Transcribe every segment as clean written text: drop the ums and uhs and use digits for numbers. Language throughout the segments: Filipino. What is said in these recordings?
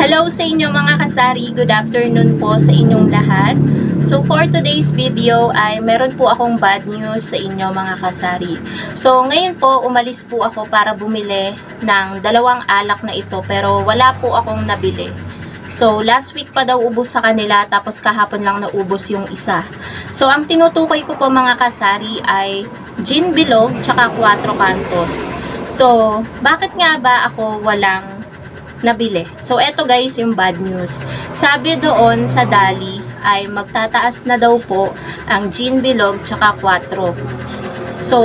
Hello sa inyo mga kasari, good afternoon po sa inyong lahat. So for today's video ay meron po akong bad news sa inyo mga kasari. So ngayon po umalis po ako para bumili ng dalawang alak na ito pero wala po akong nabili. So last week pa daw ubos sa kanila tapos kahapon lang naubos yung isa. So ang tinutukoy ko po mga kasari ay Gin Bilog tsaka Cuatro Cantos. So bakit nga ba ako walang nabili? So, eto guys yung bad news. Sabi doon sa Dali ay magtataas na daw po ang Gin Bilog tsaka Cuatro. So,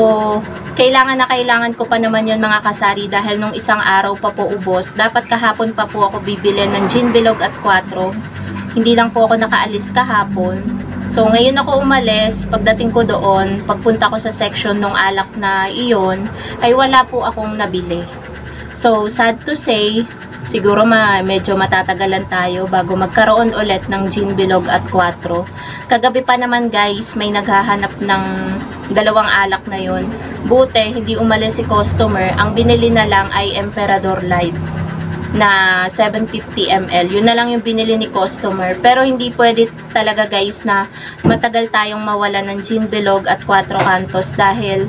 kailangan na kailangan ko pa naman yun mga kasari dahil nung isang araw pa po ubos. Dapat kahapon pa po ako bibili ng Gin Bilog at Cuatro. Hindi lang po ako nakaalis kahapon. So, ngayon ako umalis. Pagdating ko doon, pagpunta ko sa section ng alak na iyon, ay wala po akong nabili. So, sad to say, siguro medyo matatagalan tayo bago magkaroon ulit ng Gin Bilog at Cuatro. Kagabi pa naman guys, may naghahanap ng dalawang alak na yon. Buti, hindi umalis si customer. Ang binili na lang ay Emperador Light na 750 ml. Yun na lang yung binili ni customer. Pero hindi pwede talaga guys na matagal tayong mawala ng Gin Bilog at Cuatro Cantos dahil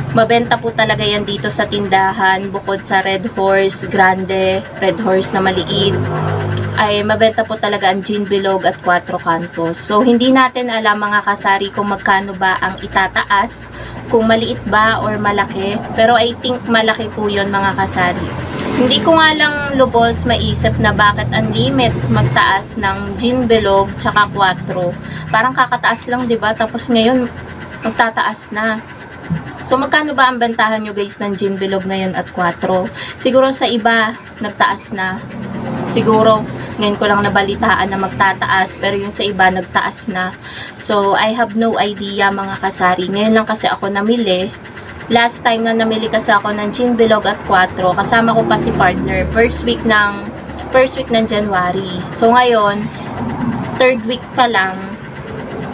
mabenta po talaga yan dito sa tindahan. Bukod sa Red Horse, Grande, Red Horse na maliit, ay mabenta po talaga ang Gin Bilog at Cuatro Cantos. So, hindi natin alam mga kasari kung magkano ba ang itataas, kung maliit ba or malaki. Pero I think malaki po yun mga kasari. Hindi ko nga lang lubos maisip na bakit ang limit magtaas ng Gin Bilog tsaka Cuatro. Parang kakataas lang, 'di ba? Tapos ngayon magtataas na. So, magkano ba ang bentahan nyo guys ng Gin Bilog ngayon at Cuatro? Siguro sa iba, nagtaas na. Siguro, ngayon ko lang nabalitaan na magtataas, pero yung sa iba, nagtaas na. So, I have no idea mga kasari. Ngayon lang kasi ako namili. Last time na namili kasi ako ng Gin Bilog at Cuatro, kasama ko pa si partner, first week ng January. So, ngayon, third week pa lang,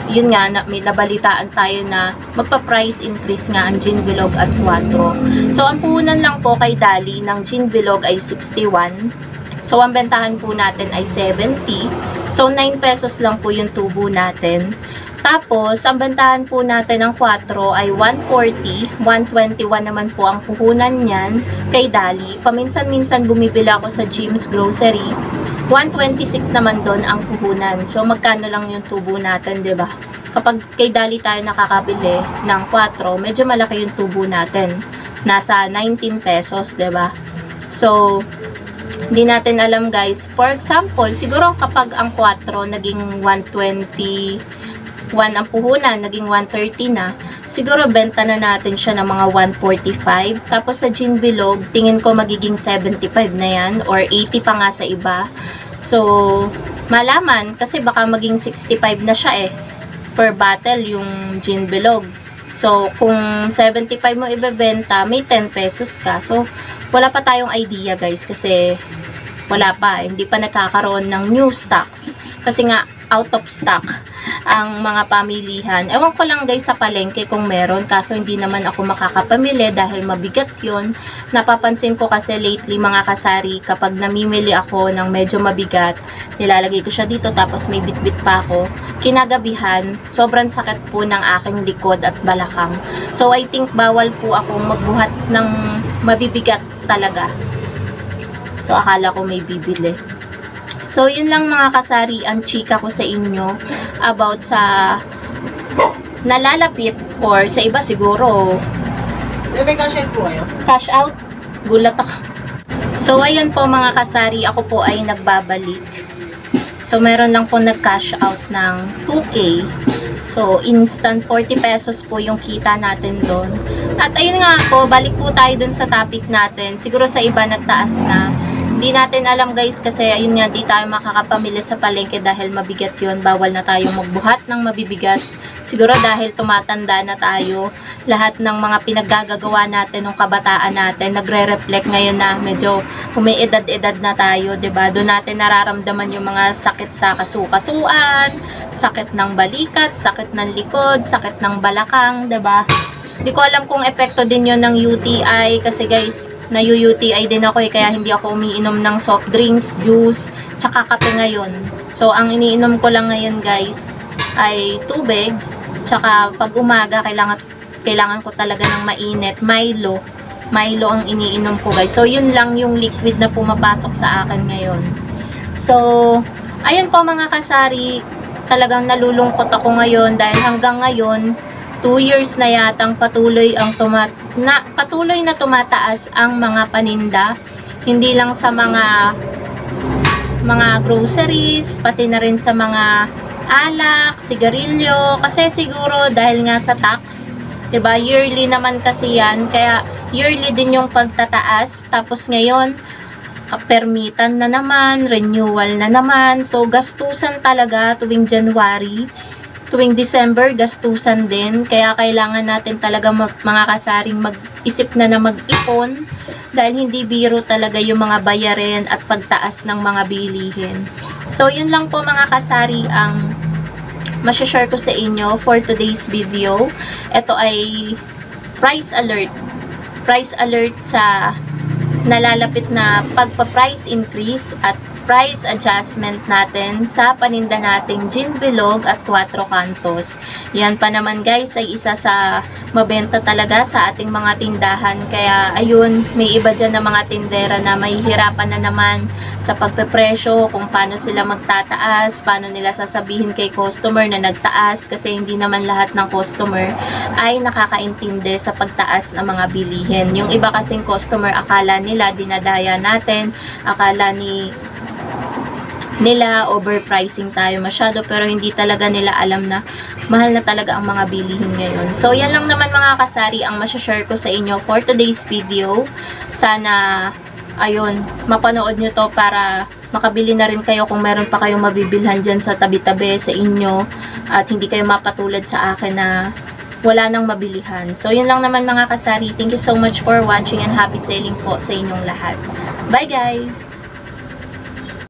yun nga, may nabalitaan tayo na magpa-price increase nga ang Gin Bilog at Cuatro. So, ang puhunan lang po kay Dali ng Gin Bilog ay 61. So, ang bentahan po natin ay 70. So, 9 pesos lang po yung tubo natin. Tapos, ang bentahan po natin ng Cuatro ay 140. 121 naman po ang puhunan niyan kay Dali. Paminsan-minsan bumibili ako sa Jim's Grocery. 126 naman doon ang puhunan. So, magkano lang yung tubo natin, 'di ba? Kapag kay Dali tayo nakakabili ng 4, medyo malaki yung tubo natin. Nasa 19 pesos, 'di ba? So, hindi natin alam, guys. For example, siguro kapag ang 4 naging 121 ang puhunan, naging 130 na, siguro benta na natin siya ng mga 145. Tapos sa Gin Bilog, tingin ko magiging 75 na yan or 80 pa nga sa iba. So, malaman kasi baka maging 65 na siya per bottle yung Gin Bilog. So, kung 75 mo ibebenta, may 10 pesos ka. So, wala pa tayong idea guys kasi wala pa. Hindi pa nagkakaroon ng new stocks. Kasi nga, out of stock ang mga pamilihan. Ewan ko lang guys sa palengke kung meron, kaso hindi naman ako makakapamili dahil mabigat yon. Napapansin ko kasi lately mga kasari, kapag namimili ako ng medyo mabigat, nilalagay ko siya dito tapos may bitbit pa ako. Kinagabihan, sobrang sakit po ng aking likod at balakang. So I think bawal po akong magbuhat ng mabibigat talaga. So akala ko may bibili. So, yun lang mga kasari ang chika ko sa inyo about sa nalalapit or sa iba siguro. May cash out po kayo? Cash out? Gulat ako. So, ayun po mga kasari, ako po ay nagbabalik. So, meron lang po nag-cash out ng 2K. So, instant 40 pesos po yung kita natin doon. At ayun nga po, balik po tayo dun sa topic natin. Siguro sa iba nagtaas na. Hindi natin alam guys kasi ayun nga, di tayo makakapamili sa palengke dahil mabigat yun. Bawal na tayo magbuhat ng mabibigat. Siguro dahil tumatanda na tayo, lahat ng mga pinaggagawa natin ng kabataan natin, nagre-reflect ngayon na medyo umiedad-edad na tayo, 'di ba? Doon natin nararamdaman yung mga sakit sa kasukasuan, sakit ng balikat, sakit ng likod, sakit ng balakang, 'di ba? Hindi ko alam kung epekto din yon ng UTI kasi guys, nayu-UTI din ako kaya hindi ako umiinom ng soft drinks, juice, tsaka kape ngayon. So, ang iniinom ko lang ngayon guys ay tubig, tsaka pag umaga kailangan ko talaga ng mainit, Milo. Milo ang iniinom ko guys. So, yun lang yung liquid na pumapasok sa akin ngayon. So, ayun po mga kasari, talagang nalulungkot ako ngayon dahil hanggang ngayon 2 years na yatang patuloy na tumataas ang mga paninda, hindi lang sa mga groceries, pati na rin sa mga alak, sigarilyo, kasi siguro dahil nga sa tax, 'di ba? Yearly naman kasi 'yan, kaya yearly din yung pagtataas. Tapos ngayon, permitan na naman, renewal na naman. So, gastusan talaga tuwing January. Tuwing December, gastusan din. Kaya kailangan natin talaga mga kasaring mag-isip na mag-ipon. Dahil hindi biro talaga yung mga bayarin at pagtaas ng mga bilihin. So, yun lang po mga kasari ang masashare ko sa inyo for today's video. Ito ay price alert. Price alert sa nalalapit na pagpa-price increase at price adjustment natin sa paninda nating Gin Bilog at Cuatro Cantos. Yan pa naman guys ay isa sa mabenta talaga sa ating mga tindahan. Kaya ayun, may iba dyan na mga tindera na mahihirapan na naman sa pagpepresyo, kung paano sila magtataas, paano nila sasabihin kay customer na nagtaas, kasi hindi naman lahat ng customer ay nakakaintindi sa pagtaas ng mga bilihin. Yung iba kasing customer akala nila dinadaya natin, akala nila overpricing tayo masyado, pero hindi talaga nila alam na mahal na talaga ang mga bilihin ngayon. So, yan lang naman mga kasari ang masashare ko sa inyo for today's video. Sana, ayun, mapanood nyo to para makabili na rin kayo kung meron pa kayong mabibilhan dyan sa tabi-tabi sa inyo at hindi kayo mapatulad sa akin na wala nang mabilihan. So, yun lang naman mga kasari. Thank you so much for watching and happy selling po sa inyong lahat. Bye guys!